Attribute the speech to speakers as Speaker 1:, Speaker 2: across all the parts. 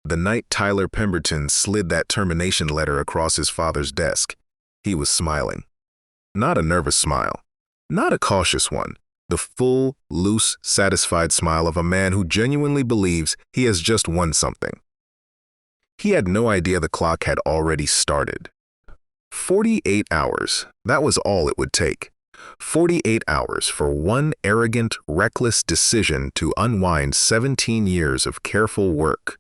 Speaker 1: The night Tyler Pemberton slid that termination letter across his father's desk, he was smiling. Not a nervous smile, not a cautious one, the full, loose, satisfied smile of a man who genuinely believes he has just won something. He had no idea the clock had already started. 48 hours, that was all it would take. 48 hours for one arrogant, reckless decision to unwind 17 years of careful work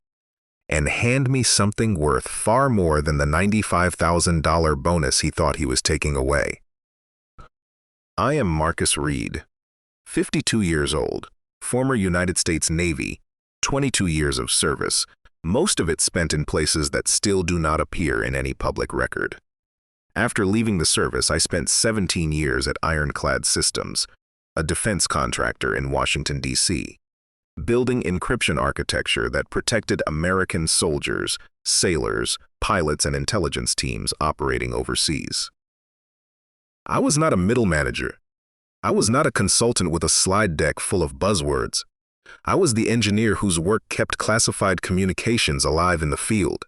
Speaker 1: and hand me something worth far more than the $95,000 bonus he thought he was taking away. I am Marcus Reed, 52 years old, former United States Navy, 22 years of service, most of it spent in places that still do not appear in any public record. After leaving the service, I spent 17 years at Ironclad Systems, a defense contractor in Washington, D.C., building encryption architecture that protected American soldiers, sailors, pilots, and intelligence teams operating overseas. I was not a middle manager. I was not a consultant with a slide deck full of buzzwords. I was the engineer whose work kept classified communications alive in the field.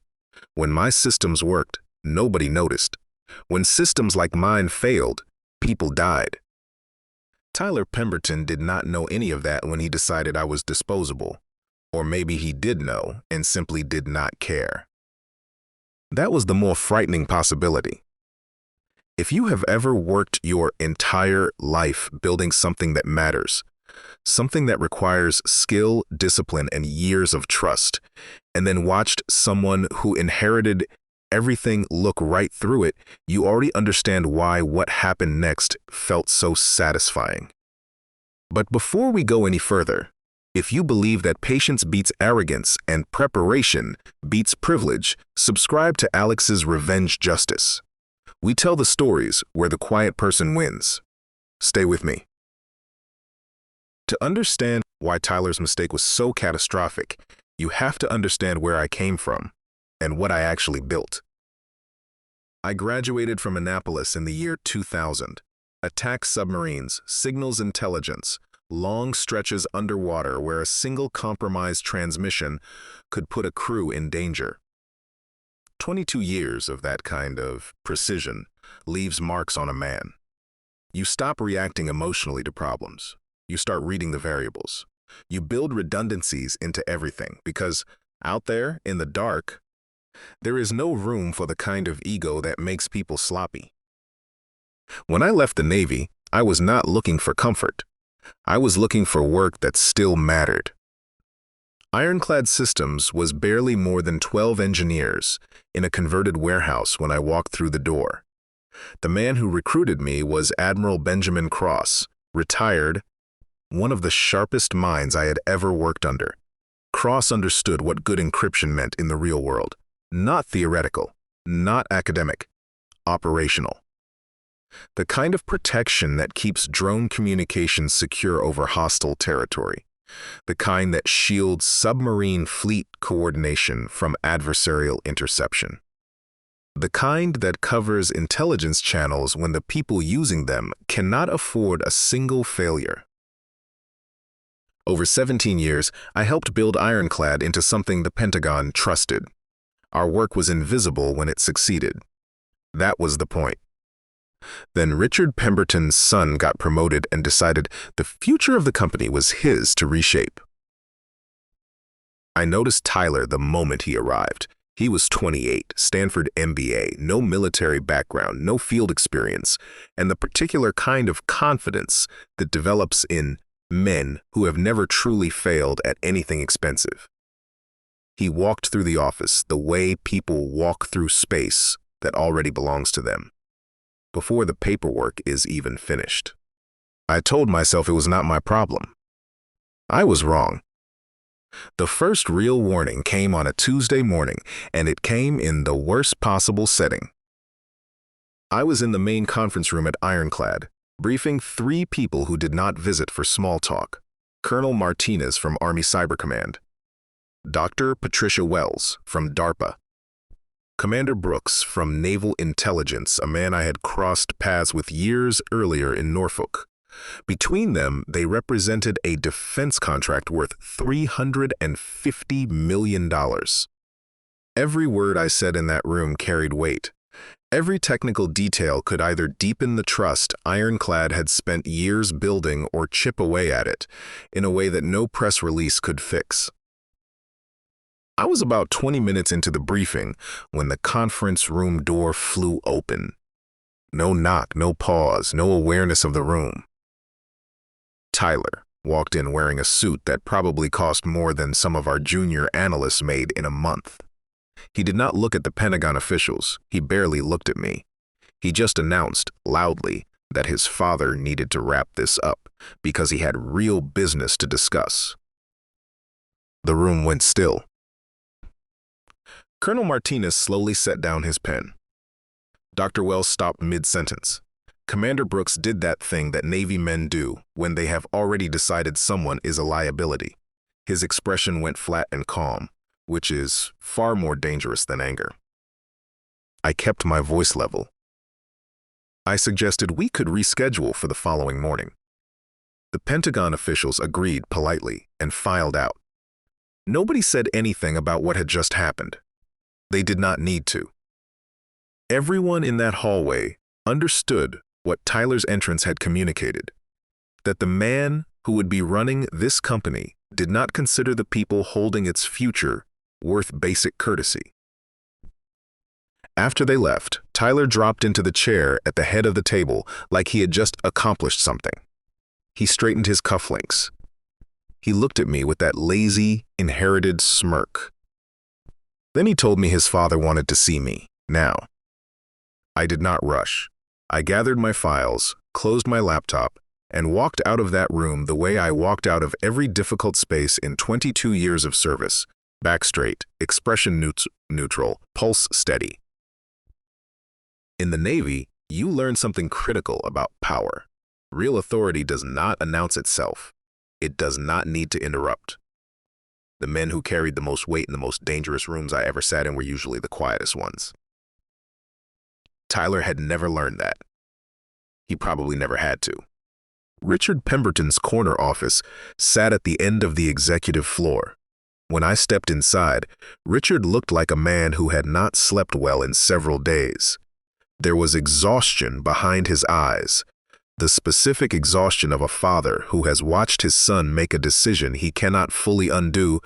Speaker 1: When my systems worked, nobody noticed. When systems like mine failed, people died. Tyler Pemberton did not know any of that when he decided I was disposable. Or maybe he did know and simply did not care. That was the more frightening possibility. If you have ever worked your entire life building something that matters, something that requires skill, discipline, and years of trust, and then watched someone who inherited everything look right through it, you already understand why what happened next felt so satisfying. But before we go any further, if you believe that patience beats arrogance and preparation beats privilege, subscribe to Alex's Revenge Justice. We tell the stories where the quiet person wins. Stay with me. To understand why Tyler's mistake was so catastrophic, you have to understand where I came from and what I actually built. I graduated from Annapolis in the year 2000. Attack submarines, signals intelligence, long stretches underwater where a single compromised transmission could put a crew in danger. 22 years of that kind of precision leaves marks on a man. You stop reacting emotionally to problems. You start reading the variables. You build redundancies into everything because out there in the dark, there is no room for the kind of ego that makes people sloppy. When I left the Navy, I was not looking for comfort. I was looking for work that still mattered. Ironclad Systems was barely more than 12 engineers in a converted warehouse when I walked through the door. The man who recruited me was Admiral Benjamin Cross, retired, one of the sharpest minds I had ever worked under. Cross understood what good encryption meant in the real world. Not theoretical, not academic, operational. The kind of protection that keeps drone communications secure over hostile territory. The kind that shields submarine fleet coordination from adversarial interception. The kind that covers intelligence channels when the people using them cannot afford a single failure. Over 17 years, I helped build Ironclad into something the Pentagon trusted. Our work was invisible when it succeeded. That was the point. Then Richard Pemberton's son got promoted and decided the future of the company was his to reshape. I noticed Tyler the moment he arrived. He was 28, Stanford MBA, no military background, no field experience, and the particular kind of confidence that develops in men who have never truly failed at anything expensive. He walked through the office the way people walk through space that already belongs to them, before the paperwork is even finished. I told myself it was not my problem. I was wrong. The first real warning came on a Tuesday morning, and it came in the worst possible setting. I was in the main conference room at Ironclad, briefing 3 people who did not visit for small talk. Colonel Martinez from Army Cyber Command, Dr. Patricia Wells from DARPA, Commander Brooks from Naval Intelligence, a man I had crossed paths with years earlier in Norfolk. Between them, they represented a defense contract worth $350 million. Every word I said in that room carried weight. Every technical detail could either deepen the trust Ironclad had spent years building or chip away at it in a way that no press release could fix. I was about 20 minutes into the briefing when the conference room door flew open. No knock, no pause, no awareness of the room. Tyler walked in wearing a suit that probably cost more than some of our junior analysts made in a month. He did not look at the Pentagon officials. He barely looked at me. He just announced, loudly, that his father needed to wrap this up because he had real business to discuss. The room went still. Colonel Martinez slowly set down his pen. Dr. Wells stopped mid-sentence. Commander Brooks did that thing that Navy men do when they have already decided someone is a liability. His expression went flat and calm, which is far more dangerous than anger. I kept my voice level. I suggested we could reschedule for the following morning. The Pentagon officials agreed politely and filed out. Nobody said anything about what had just happened. They did not need to. Everyone in that hallway understood what Tyler's entrance had communicated, that the man who would be running this company did not consider the people holding its future worth basic courtesy. After they left, Tyler dropped into the chair at the head of the table like he had just accomplished something. He straightened his cufflinks. He looked at me with that lazy, inherited smirk. Then he told me his father wanted to see me, now. I did not rush. I gathered my files, closed my laptop, and walked out of that room the way I walked out of every difficult space in 22 years of service. Back straight, expression neutral, pulse steady. In the Navy, you learn something critical about power. Real authority does not announce itself. It does not need to interrupt. The men who carried the most weight in the most dangerous rooms I ever sat in were usually the quietest ones. Tyler had never learned that. He probably never had to. Richard Pemberton's corner office sat at the end of the executive floor. When I stepped inside, Richard looked like a man who had not slept well in several days. There was exhaustion behind his eyes, the specific exhaustion of a father who has watched his son make a decision he cannot fully undo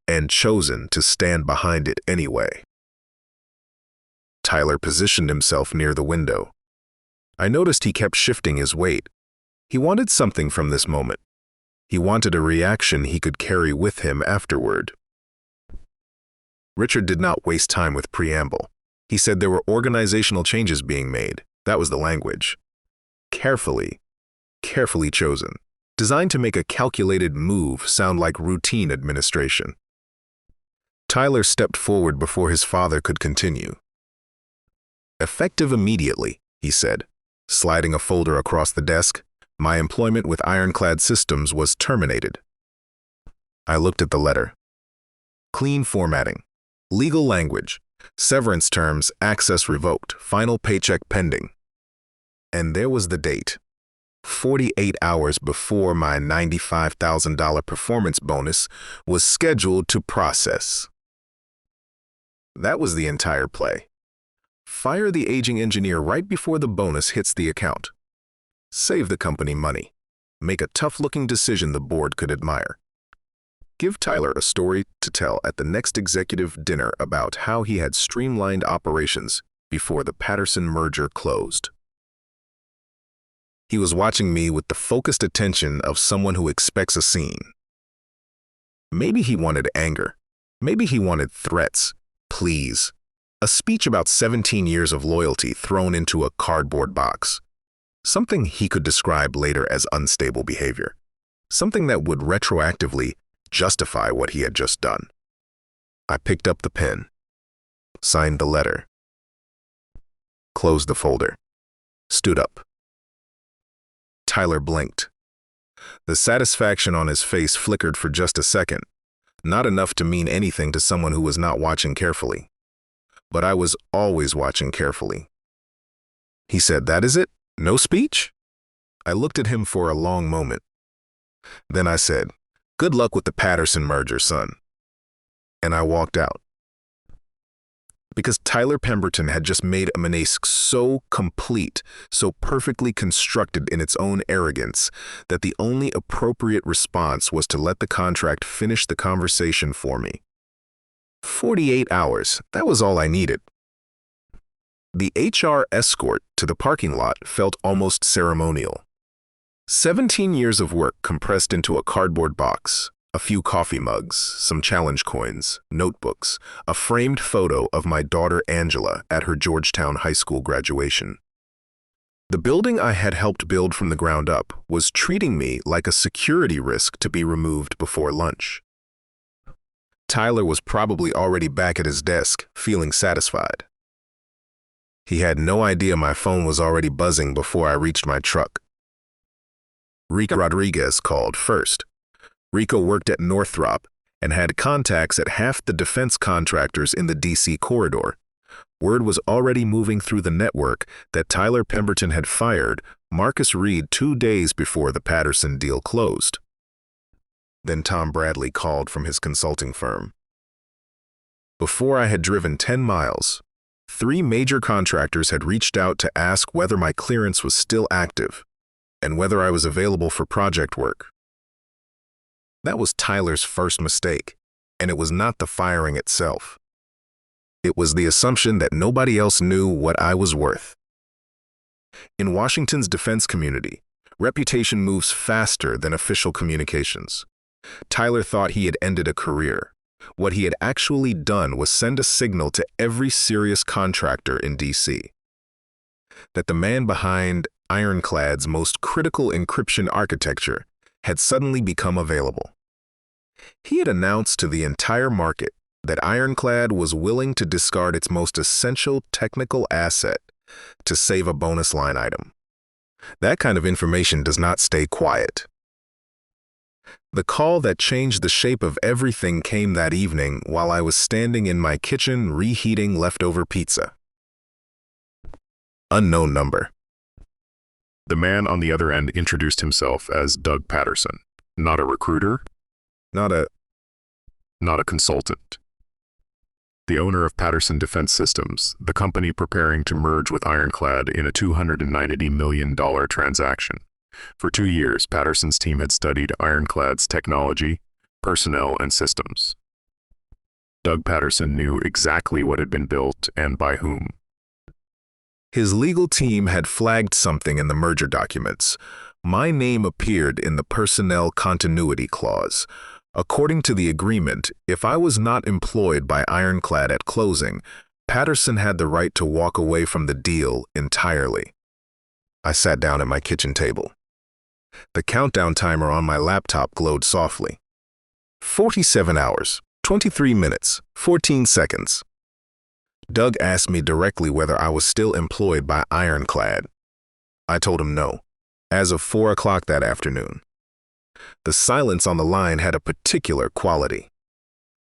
Speaker 1: and chosen to stand behind it anyway. Tyler positioned himself near the window. I noticed he kept shifting his weight. He wanted something from this moment. He wanted a reaction he could carry with him afterward. Richard did not waste time with preamble. He said there were organizational changes being made. That was the language. Carefully chosen, designed to make a calculated move sound like routine administration. Tyler stepped forward before his father could continue. Effective immediately, he said, sliding a folder across the desk. My employment with Ironclad Systems was terminated. I looked at the letter. Clean formatting. Legal language. Severance terms, access revoked, final paycheck pending. And there was the date. 48 hours before my $95,000 performance bonus was scheduled to process. That was the entire play. Fire the aging engineer right before the bonus hits the account. Save the company money. Make a tough-looking decision the board could admire. Give Tyler a story to tell at the next executive dinner about how he had streamlined operations before the Patterson merger closed. He was watching me with the focused attention of someone who expects a scene. Maybe he wanted anger. Maybe he wanted threats, pleas, a speech about 17 years of loyalty thrown into a cardboard box. Something he could describe later as unstable behavior. Something that would retroactively justify what he had just done. I picked up the pen, signed the letter, closed the folder, stood up. Tyler blinked. The satisfaction on his face flickered for just a second, not enough to mean anything to someone who was not watching carefully. But I was always watching carefully. He said, "That is it? No speech?" I looked at him for a long moment. Then I said, "Good luck with the Patterson merger, son." And I walked out. Because Tyler Pemberton had just made a mistake so complete, so perfectly constructed in its own arrogance, that the only appropriate response was to let the contract finish the conversation for me. 48 hours, that was all I needed. The HR escort to the parking lot felt almost ceremonial. 17 years of work compressed into a cardboard box, a few coffee mugs, some challenge coins, notebooks, a framed photo of my daughter Angela at her Georgetown High School graduation. The building I had helped build from the ground up was treating me like a security risk to be removed before lunch. Tyler was probably already back at his desk, feeling satisfied. He had no idea my phone was already buzzing before I reached my truck. Rico Rodriguez called first. Rico worked at Northrop and had contacts at half the defense contractors in the D.C. corridor. Word was already moving through the network that Tyler Pemberton had fired Marcus Reed 2 days before the Patterson deal closed. Then Tom Bradley called from his consulting firm. Before I had driven 10 miles, 3 major contractors had reached out to ask whether my clearance was still active and whether I was available for project work. That was Tyler's first mistake, and it was not the firing itself. It was the assumption that nobody else knew what I was worth. In Washington's defense community, reputation moves faster than official communications. Tyler thought he had ended a career. What he had actually done was send a signal to every serious contractor in D.C. that the man behind Ironclad's most critical encryption architecture had suddenly become available. He had announced to the entire market that Ironclad was willing to discard its most essential technical asset to save a bonus line item. That kind of information does not stay quiet. The call that changed the shape of everything came that evening while I was standing in my kitchen reheating leftover pizza. Unknown number.
Speaker 2: The man on the other end introduced himself as Doug Patterson, not a recruiter,
Speaker 1: Not
Speaker 2: a consultant. The owner of Patterson Defense Systems, the company preparing to merge with Ironclad in a $290 million transaction. For 2 years, Patterson's team had studied Ironclad's technology, personnel, and systems. Doug Patterson knew exactly what had been built and by whom.
Speaker 1: His legal team had flagged something in the merger documents. My name appeared in the personnel continuity clause. According to the agreement, if I was not employed by Ironclad at closing, Patterson had the right to walk away from the deal entirely. I sat down at my kitchen table. The countdown timer on my laptop glowed softly. 47 hours, 23 minutes, 14 seconds. Doug asked me directly whether I was still employed by Ironclad. I told him no, as of 4 o'clock that afternoon. The silence on the line had a particular quality.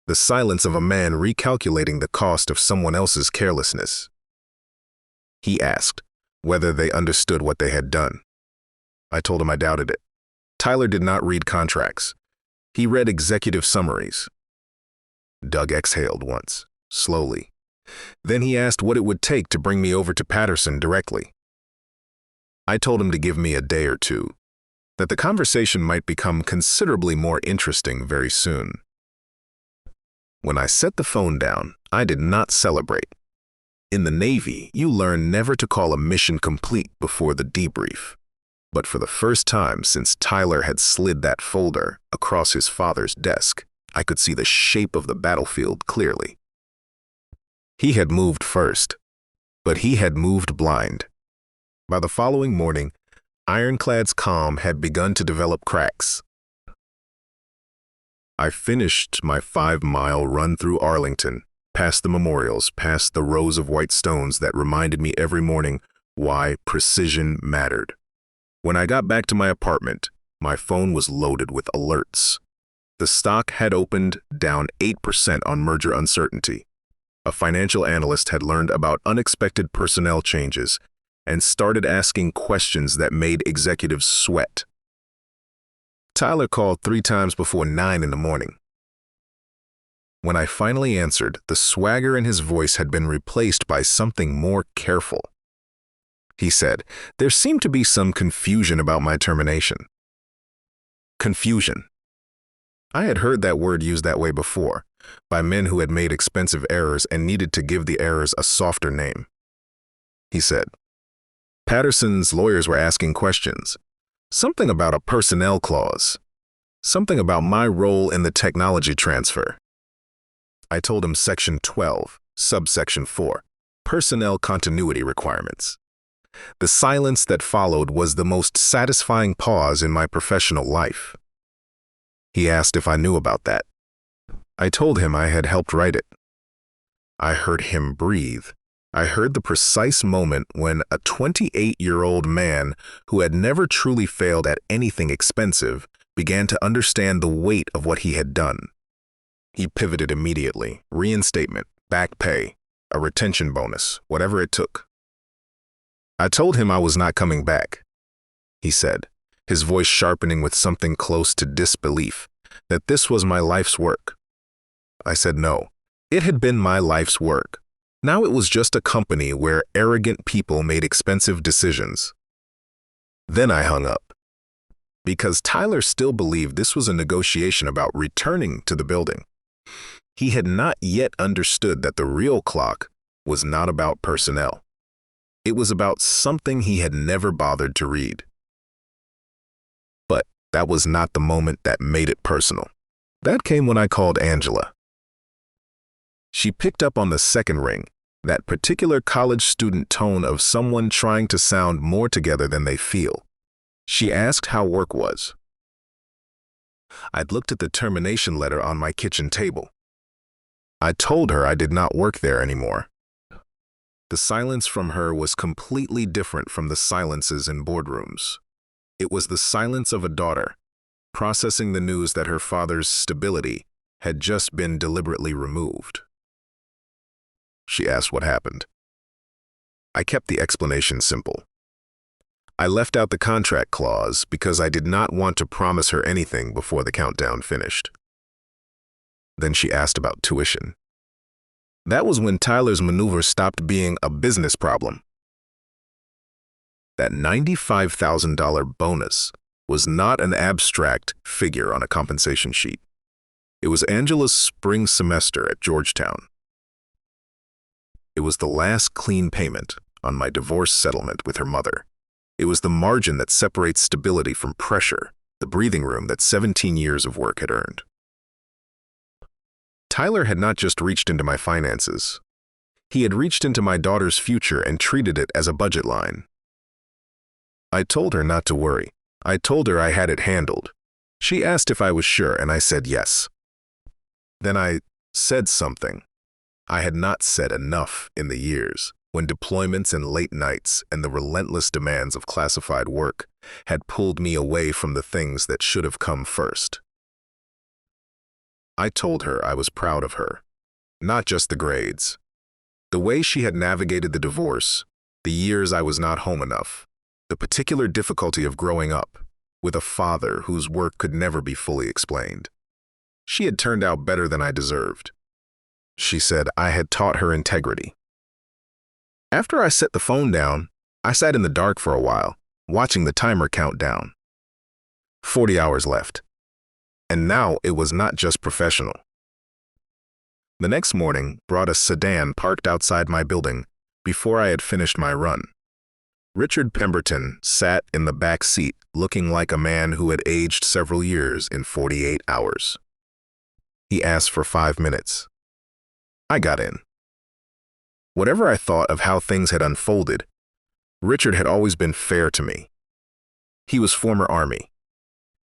Speaker 1: The silence of a man recalculating the cost of someone else's carelessness. He asked whether they understood what they had done. I told him I doubted it. Tyler did not read contracts. He read executive summaries. Doug exhaled once, slowly. Then he asked what it would take to bring me over to Patterson directly. I told him to give me a day or two, that the conversation might become considerably more interesting very soon. When I set the phone down, I did not celebrate. In the Navy, you learn never to call a mission complete before the debrief. But for the first time since Tyler had slid that folder across his father's desk, I could see the shape of the battlefield clearly. He had moved first, but he had moved blind. By the following morning, Ironclad's comm had begun to develop cracks. I finished my 5-mile run through Arlington, past the memorials, past the rows of white stones that reminded me every morning why precision mattered. When I got back to my apartment, my phone was loaded with alerts. The stock had opened down 8% on merger uncertainty. A financial analyst had learned about unexpected personnel changes and started asking questions that made executives sweat. Tyler called 3 times before 9 in the morning. When I finally answered, the swagger in his voice had been replaced by something more careful. He said, "There seemed to be some confusion about my termination." Confusion. I had heard that word used that way before, by men who had made expensive errors and needed to give the errors a softer name. He said, "Patterson's lawyers were asking questions. Something about a personnel clause. Something about my role in the technology transfer." I told him Section 12, Subsection 4, Personnel Continuity Requirements. The silence that followed was the most satisfying pause in my professional life. He asked if I knew about that. I told him I had helped write it. I heard him breathe. I heard the precise moment when a 28-year-old man who had never truly failed at anything expensive began to understand the weight of what he had done. He pivoted immediately. Reinstatement, back pay, a retention bonus, whatever it took. I told him I was not coming back. He said, his voice sharpening with something close to disbelief, that this was my life's work. I said no. It had been my life's work. Now it was just a company where arrogant people made expensive decisions. Then I hung up. Because Tyler still believed this was a negotiation about returning to the building. He had not yet understood that the real clock was not about personnel. It was about something he had never bothered to read. But that was not the moment that made it personal. That came when I called Angela. She picked up on the second ring, that particular college student tone of someone trying to sound more together than they feel. She asked how work was. I'd looked at the termination letter on my kitchen table. I told her I did not work there anymore. The silence from her was completely different from the silences in boardrooms. It was the silence of a daughter, processing the news that her father's stability had just been deliberately removed. She asked what happened. I kept the explanation simple. I left out the contract clause because I did not want to promise her anything before the countdown finished. Then she asked about tuition. That was when Tyler's maneuver stopped being a business problem. That $95,000 bonus was not an abstract figure on a compensation sheet. It was Angela's spring semester at Georgetown. It was the last clean payment on my divorce settlement with her mother. It was the margin that separates stability from pressure, the breathing room that 17 years of work had earned. Tyler had not just reached into my finances. He had reached into my daughter's future and treated it as a budget line. I told her not to worry. I told her I had it handled. She asked if I was sure, and I said yes. Then I said something I had not said enough in the years, when deployments and late nights and the relentless demands of classified work had pulled me away from the things that should have come first. I told her I was proud of her, not just the grades. The way she had navigated the divorce, the years I was not home enough, the particular difficulty of growing up with a father whose work could never be fully explained. She had turned out better than I deserved. She said I had taught her integrity. After I set the phone down, I sat in the dark for a while, watching the timer count down. 40 hours left. And now it was not just professional. The next morning brought a sedan parked outside my building before I had finished my run. Richard Pemberton sat in the back seat looking like a man who had aged several years in 48 hours. He asked for 5 minutes. I got in. Whatever I thought of how things had unfolded, Richard had always been fair to me. He was former Army.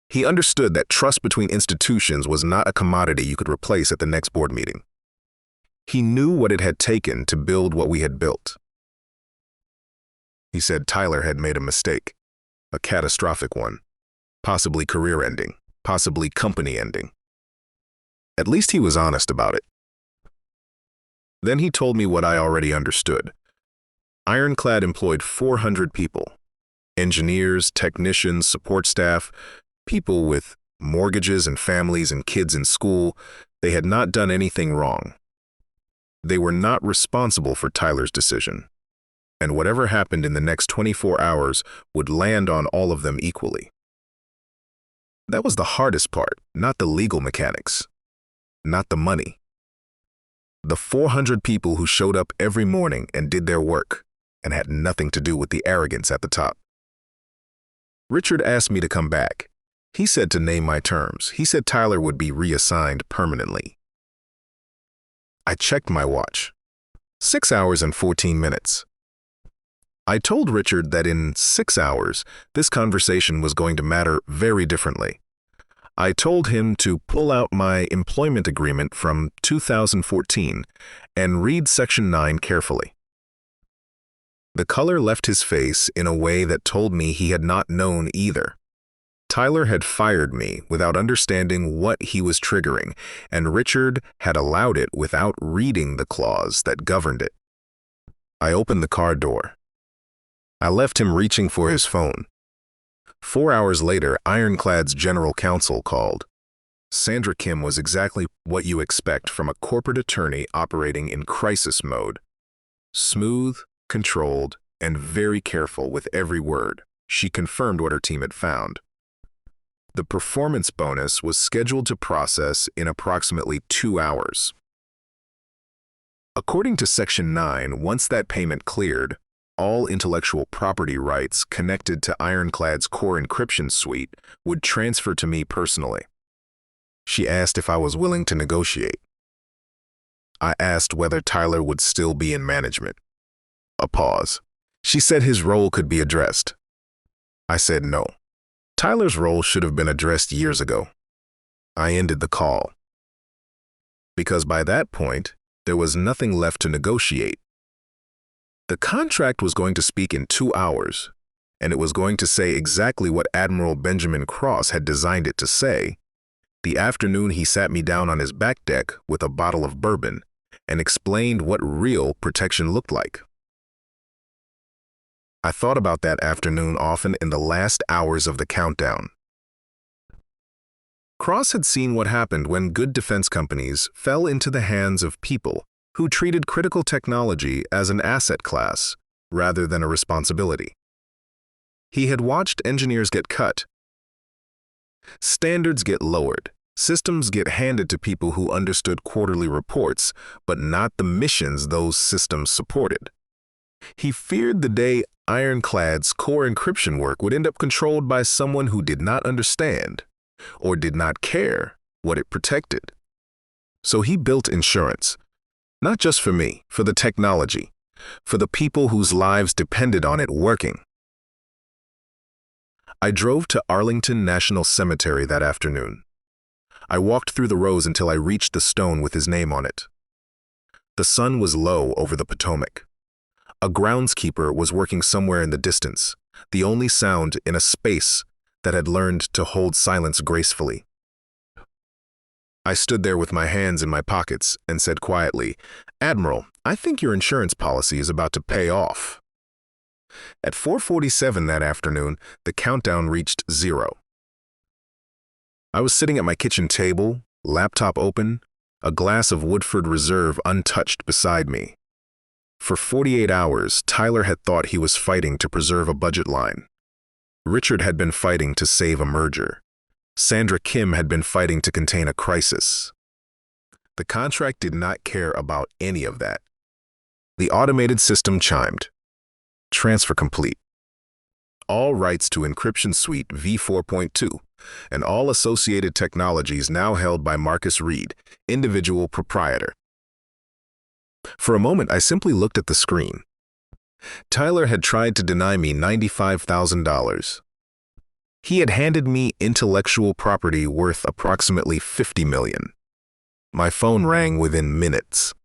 Speaker 1: He understood that trust between institutions was not a commodity you could replace at the next board meeting. He knew what it had taken to build what we had built. He said Tyler had made a mistake, a catastrophic one, possibly career-ending, possibly company-ending. At least he was honest about it. Then he told me what I already understood. Ironclad employed 400 people, engineers, technicians, support staff, people with mortgages and families and kids in school, They had not done anything wrong. They were not responsible for Tyler's decision, and whatever happened in the next 24 hours would land on all of them equally. That was the hardest part, not the legal mechanics, not the money. The 400 people who showed up every morning and did their work and had nothing to do with the arrogance at the top. Richard asked me to come back. He said to name my terms. He said Tyler would be reassigned permanently. I checked my watch. 6 hours and 14 minutes. I told Richard that in 6 hours, this conversation was going to matter very differently. I told him to pull out my employment agreement from 2014 and read Section 9 carefully. The color left his face in a way that told me he had not known either. Tyler had fired me without understanding what he was triggering, and Richard had allowed it without reading the clause that governed it. I opened the car door. I left him reaching for his phone. 4 hours later, Ironclad's general counsel called. Sandra Kim was exactly what you expect from a corporate attorney operating in crisis mode. Smooth, controlled, and very careful with every word. She confirmed what her team had found. The performance bonus was scheduled to process in approximately 2 hours. According to Section 9, once that payment cleared, all intellectual property rights connected to Ironclad's core encryption suite would transfer to me personally. She asked if I was willing to negotiate. I asked whether Tyler would still be in management. A pause. She said his role could be addressed. I said no. Tyler's role should have been addressed years ago. I ended the call. Because by that point, there was nothing left to negotiate. The contract was going to speak in 2 hours, and it was going to say exactly what Admiral Benjamin Cross had designed it to say. The afternoon he sat me down on his back deck with a bottle of bourbon and explained what real protection looked like. I thought about that afternoon often in the last hours of the countdown. Cross had seen what happened when good defense companies fell into the hands of people who treated critical technology as an asset class rather than a responsibility. He had watched engineers get cut, standards get lowered, systems get handed to people who understood quarterly reports, but not the missions those systems supported. He feared the day Ironclad's core encryption work would end up controlled by someone who did not understand or did not care what it protected. So he built insurance, not just for me, for the technology, for the people whose lives depended on it working. I drove to Arlington National Cemetery that afternoon. I walked through the rows until I reached the stone with his name on it. The sun was low over the Potomac. A groundskeeper was working somewhere in the distance, the only sound in a space that had learned to hold silence gracefully. I stood there with my hands in my pockets and said quietly, "Admiral, I think your insurance policy is about to pay off." At 4:47 that afternoon, the countdown reached 0. I was sitting at my kitchen table, laptop open, a glass of Woodford Reserve untouched beside me. For 48 hours, Tyler had thought he was fighting to preserve a budget line. Richard had been fighting to save a merger. Sandra Kim had been fighting to contain a crisis. The contract did not care about any of that. The automated system chimed. Transfer complete. All rights to encryption suite v4.2 and all associated technologies now held by Marcus Reed, individual proprietor. For a moment, I simply looked at the screen. Tyler had tried to deny me $95,000. He had handed me intellectual property worth approximately $50 million. My phone rang within minutes.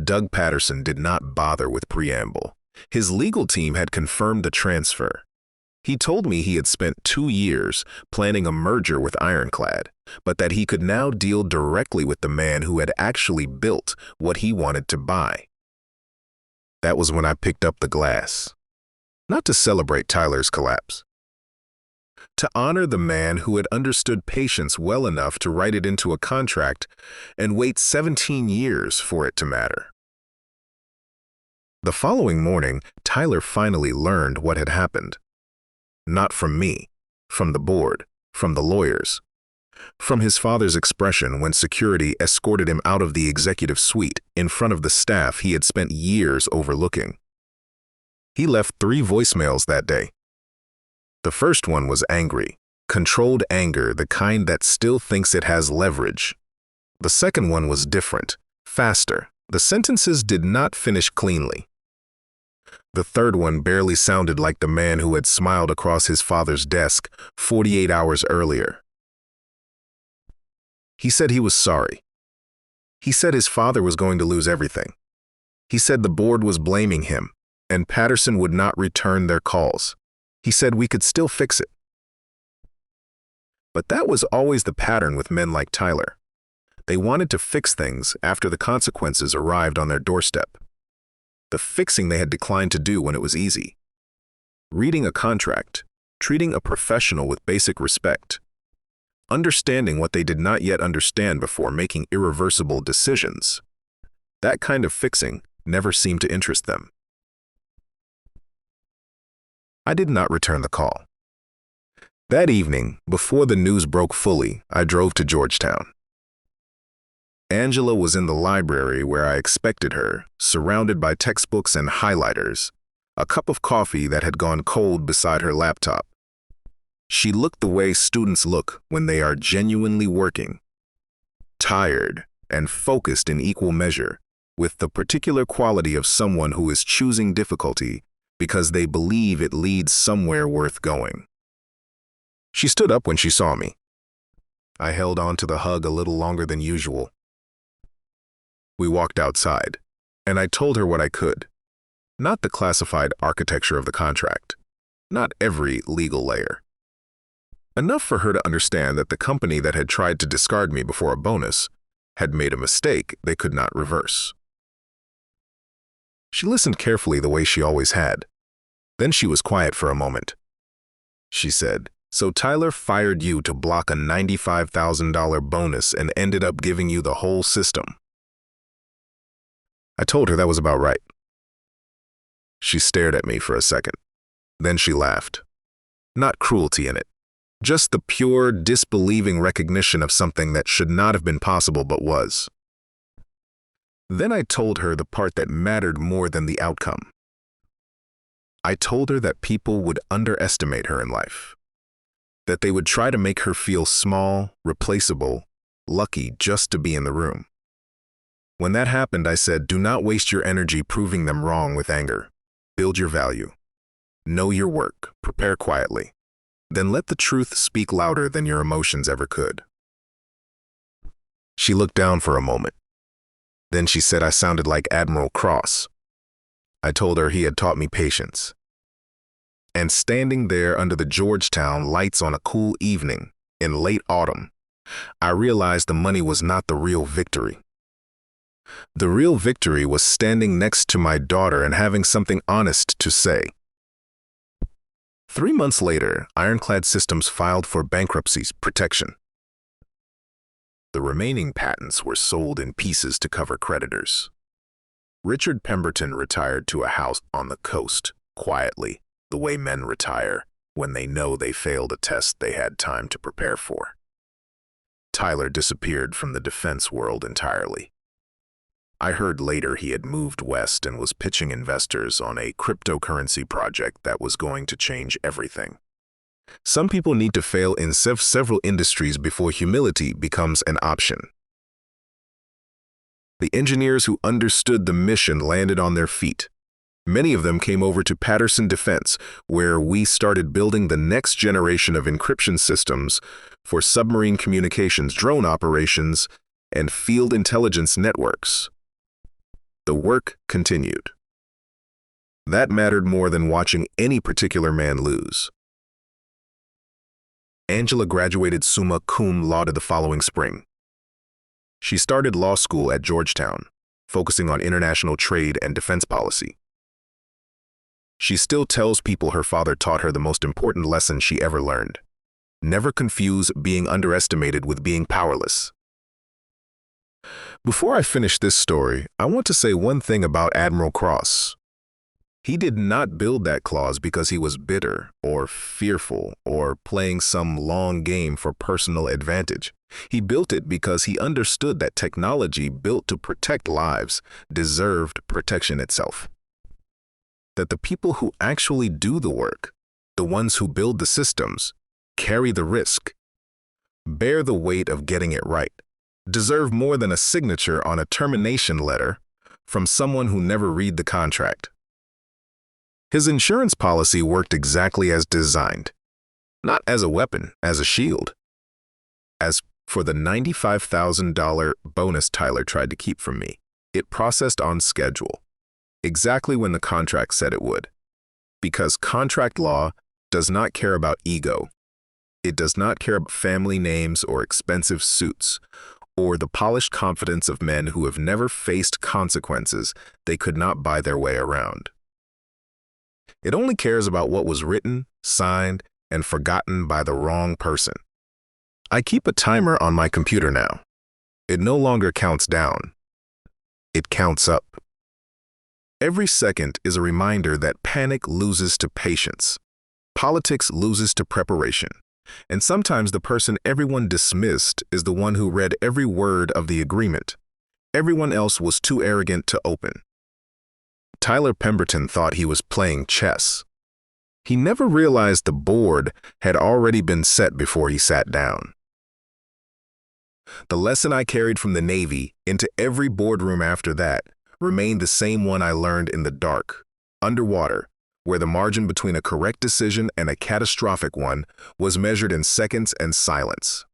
Speaker 1: Doug Patterson did not bother with preamble. His legal team had confirmed the transfer. He told me he had spent 2 years planning a merger with Ironclad, but that he could now deal directly with the man who had actually built what he wanted to buy. That was when I picked up the glass. Not to celebrate Tyler's collapse. to honor the man who had understood patience well enough to write it into a contract and wait 17 years for it to matter. The following morning, Tyler finally learned what had happened. Not from me, from the board, from the lawyers, from his father's expression when security escorted him out of the executive suite in front of the staff he had spent years overlooking. He left 3 voicemails that day. The first one was angry, controlled anger, the kind that still thinks it has leverage. The second one was different, faster. The sentences did not finish cleanly. The third one barely sounded like the man who had smiled across his father's desk 48 hours earlier. He said he was sorry. He said his father was going to lose everything. He said the board was blaming him, and Patterson would not return their calls. He said we could still fix it. But that was always the pattern with men like Tyler. They wanted to fix things after the consequences arrived on their doorstep. The fixing they had declined to do when it was easy. Reading a contract, treating a professional with basic respect, understanding what they did not yet understand before making irreversible decisions. That kind of fixing never seemed to interest them. I did not return the call. That evening, before the news broke fully, I drove to Georgetown. Angela was in the library where I expected her, surrounded by textbooks and highlighters, a cup of coffee that had gone cold beside her laptop. She looked the way students look when they are genuinely working, tired and focused in equal measure, with the particular quality of someone who is choosing difficulty because they believe it leads somewhere worth going. She stood up when she saw me. I held on to the hug a little longer than usual. We walked outside, and I told her what I could. Not the classified architecture of the contract, not every legal layer. Enough for her to understand that the company that had tried to discard me before a bonus had made a mistake they could not reverse. She listened carefully the way she always had. Then she was quiet for a moment. She said, "So Tyler fired you to block a $95,000 bonus and ended up giving you the whole system." I told her that was about right. She stared at me for a second. Then she laughed. Not cruelty in it. Just the pure, disbelieving recognition of something that should not have been possible but was. Then I told her the part that mattered more than the outcome. I told her that people would underestimate her in life. That they would try to make her feel small, replaceable, lucky just to be in the room. When that happened, I said, do not waste your energy proving them wrong with anger. Build your value. Know your work. Prepare quietly. Then let the truth speak louder than your emotions ever could. She looked down for a moment. Then she said I sounded like Admiral Cross. I told her he had taught me patience. And standing there under the Georgetown lights on a cool evening in late autumn, I realized the money was not the real victory. The real victory was standing next to my daughter and having something honest to say. 3 months later, Ironclad Systems filed for bankruptcy protection. The remaining patents were sold in pieces to cover creditors. Richard Pemberton retired to a house on the coast, quietly, the way men retire when they know they failed a test they had time to prepare for. Tyler disappeared from the defense world entirely. I heard later he had moved west and was pitching investors on a cryptocurrency project that was going to change everything. Some people need to fail in several industries before humility becomes an option. The engineers who understood the mission landed on their feet. Many of them came over to Patterson Defense, where we started building the next generation of encryption systems for submarine communications, drone operations, and field intelligence networks. The work continued. That mattered more than watching any particular man lose. Angela graduated summa cum laude the following spring. She started law school at Georgetown, focusing on international trade and defense policy. She still tells people her father taught her the most important lesson she ever learned. Never confuse being underestimated with being powerless. Before I finish this story, I want to say one thing about Admiral Cross. He did not build that clause because he was bitter or fearful or playing some long game for personal advantage. He built it because he understood that technology built to protect lives deserved protection itself. That the people who actually do the work, the ones who build the systems, carry the risk, bear the weight of getting it right, deserve more than a signature on a termination letter from someone who never read the contract. His insurance policy worked exactly as designed, not as a weapon, as a shield. As for the $95,000 bonus Tyler tried to keep from me, it processed on schedule, exactly when the contract said it would. Because contract law does not care about ego. It does not care about family names or expensive suits, or the polished confidence of men who have never faced consequences they could not buy their way around. It only cares about what was written, signed, and forgotten by the wrong person. I keep a timer on my computer now. It no longer counts down. It counts up. Every second is a reminder that panic loses to patience, politics loses to preparation, and sometimes the person everyone dismissed is the one who read every word of the agreement. Everyone else was too arrogant to open. Tyler Pemberton thought he was playing chess. He never realized the board had already been set before he sat down. The lesson I carried from the Navy into every boardroom after that remained the same one I learned in the dark, underwater, where the margin between a correct decision and a catastrophic one was measured in seconds and silence.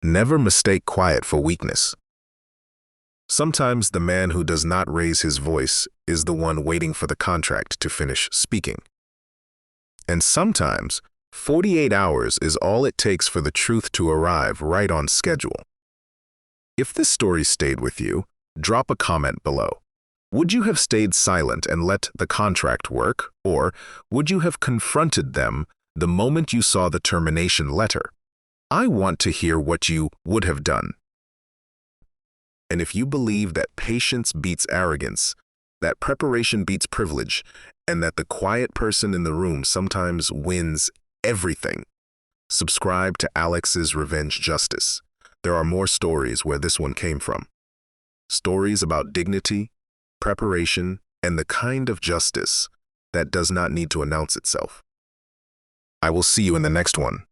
Speaker 1: Never mistake quiet for weakness. Sometimes the man who does not raise his voice is the one waiting for the contract to finish speaking. And sometimes 48 hours is all it takes for the truth to arrive right on schedule. If this story stayed with you, drop a comment below. Would you have stayed silent and let the contract work, or would you have confronted them the moment you saw the termination letter? I want to hear what you would have done. And if you believe that patience beats arrogance, that preparation beats privilege, and that the quiet person in the room sometimes wins everything, subscribe to Alex's Revenge Justice. There are more stories where this one came from. Stories about dignity, preparation, and the kind of justice that does not need to announce itself. I will see you in the next one.